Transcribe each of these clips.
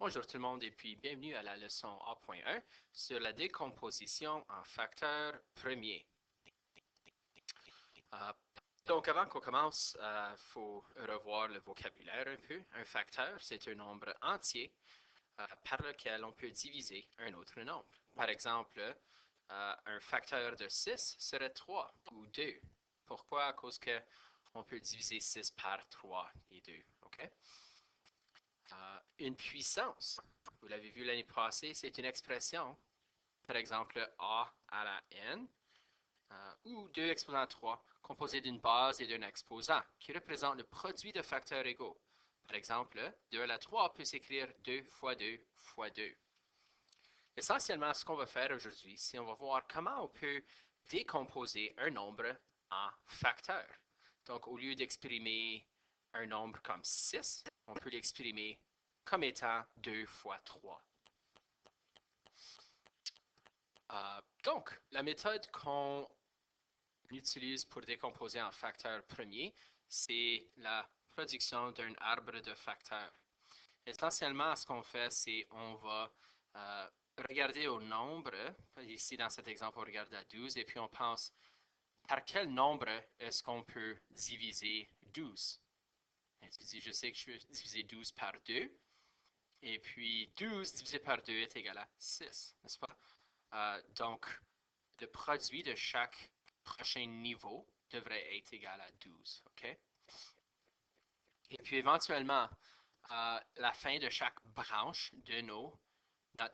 Bonjour tout le monde et puis bienvenue à la leçon A.1 sur la décomposition en facteurs premiers. Euh, donc avant qu'on commence, il faut revoir le vocabulaire un peu. Un facteur, c'est un nombre entier par lequel on peut diviser un autre nombre. Par exemple, un facteur de 6 serait 3 ou 2. Pourquoi? À cause qu'on peut diviser 6 par 3 et 2. Okay? Une puissance, vous l'avez vu l'année passée, c'est une expression, par exemple a à la n, ou 2 exposants 3, composés d'une base et d'un exposant, qui représentent le produit de facteurs égaux. Par exemple, 2 à la 3 peut s'écrire 2 fois 2 fois 2. Essentiellement, ce qu'on va faire aujourd'hui, c'est on va voir comment on peut décomposer un nombre en facteurs. Donc, au lieu d'exprimer un nombre comme 6, on peut l'exprimer comme étant 2 fois 3. Donc, la méthode qu'on utilise pour décomposer en facteurs premiers, c'est la production d'un arbre de facteurs. Essentiellement, ce qu'on fait, c'est on va regarder au nombre. Ici, dans cet exemple, on regarde à 12 et puis on pense par quel nombre est-ce qu'on peut diviser 12? Je sais que je vais diviser 12 par 2. Et puis 12 divisé par 2 est égal à 6, n'est-ce pas? Donc, le produit de chaque prochain niveau devrait être égal à 12. OK? Et puis éventuellement, la fin de chaque branche de notre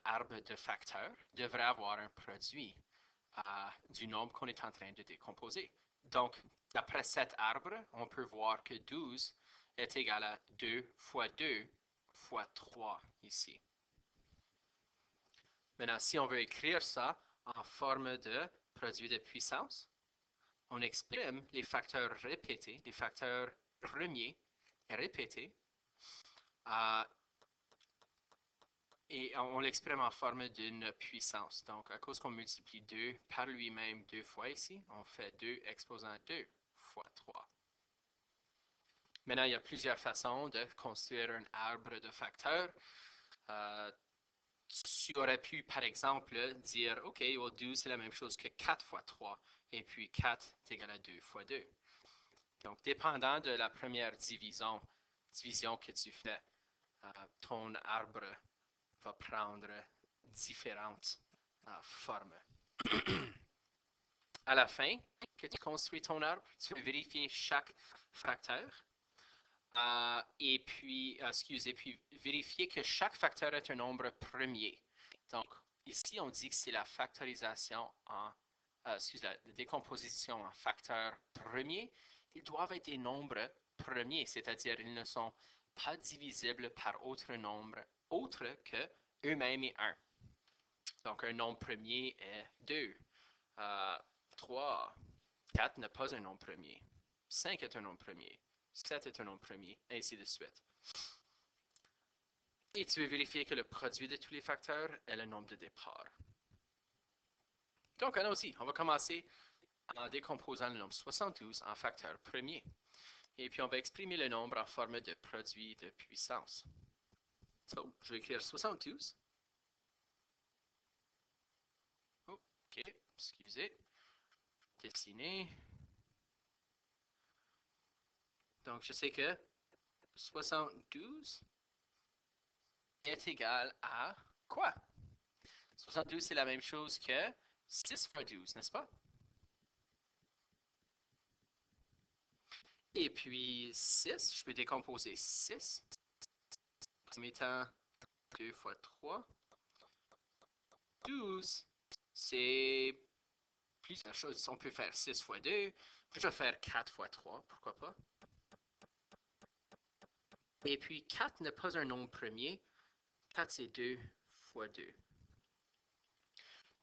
arbre de facteurs devrait avoir un produit du nombre qu'on est en train de décomposer. Donc, d'après cet arbre, on peut voir que 12 est égal à 2 fois 2 fois 3 ici. Maintenant, si on veut écrire ça en forme de produit de puissance, on exprime les facteurs répétés, les facteurs premiers répétés, et on l'exprime en forme d'une puissance. Donc, à cause qu'on multiplie 2 par lui-même 2 fois ici, on fait 2 exposant 2 fois 3. Maintenant, il y a plusieurs façons de construire un arbre de facteurs. Tu aurais pu, par exemple, dire, OK, 12, c'est la même chose que 4 fois 3, et puis 4 est égal à 2 fois 2. Donc, dépendant de la première division que tu fais, ton arbre va prendre différentes formes. À la fin que tu construis ton arbre, tu vas vérifier chaque facteur et puis vérifier que chaque facteur est un nombre premier. Donc, ici, on dit que c'est la factorisation la décomposition en facteurs premiers. Ils doivent être des nombres premiers, c'est-à-dire ils ne sont pas divisibles par autre nombre autre que eux-mêmes et 1. Donc, un nombre premier est 2, 3, 4 n'est pas un nombre premier, 5 est un nombre premier, 7 est un nombre premier, ainsi de suite. Et tu veux vérifier que le produit de tous les facteurs est le nombre de départ. Donc, allons-y. On va commencer en décomposant le nombre 72 en facteurs premiers. Et puis, on va exprimer le nombre en forme de produit de puissance. Donc, je vais écrire 72. OK, excusez. Dessiner. Donc, je sais que 72 est égal à quoi? 72, c'est la même chose que 6 fois 12, n'est-ce pas? Et puis 6, je peux décomposer 6 comme étant 2 fois 3. 12, c'est plusieurs choses. On peut faire 6 fois 2. Je vais faire 4 fois 3, pourquoi pas. Et puis 4 n'est pas un nombre premier. 4, c'est 2 fois 2.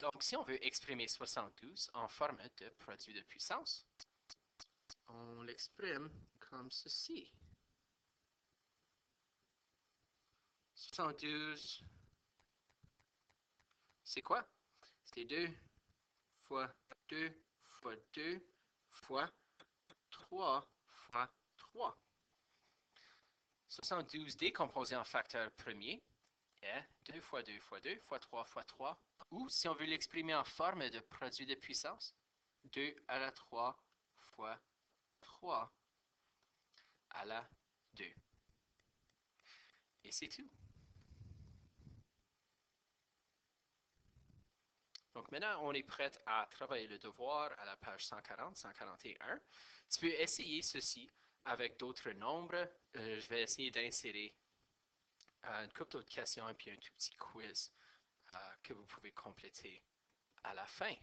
Donc, si on veut exprimer 72 en forme de produit de puissance, on l'exprime comme ceci. 72, c'est quoi? C'est 2 fois 2 fois 2 fois 3 fois 3. 72 décomposé en facteurs premiers est 2 fois 2 fois 2 fois 3 fois 3. Ou si on veut l'exprimer en forme de produit de puissance, 2 à la 3 fois 3 à la 2. Et c'est tout. Donc maintenant, on est prêt à travailler le devoir à la page 140, 141. Tu peux essayer ceci avec d'autres nombres. Je vais essayer d'insérer une couple d'autres questions et puis un tout petit quiz que vous pouvez compléter à la fin.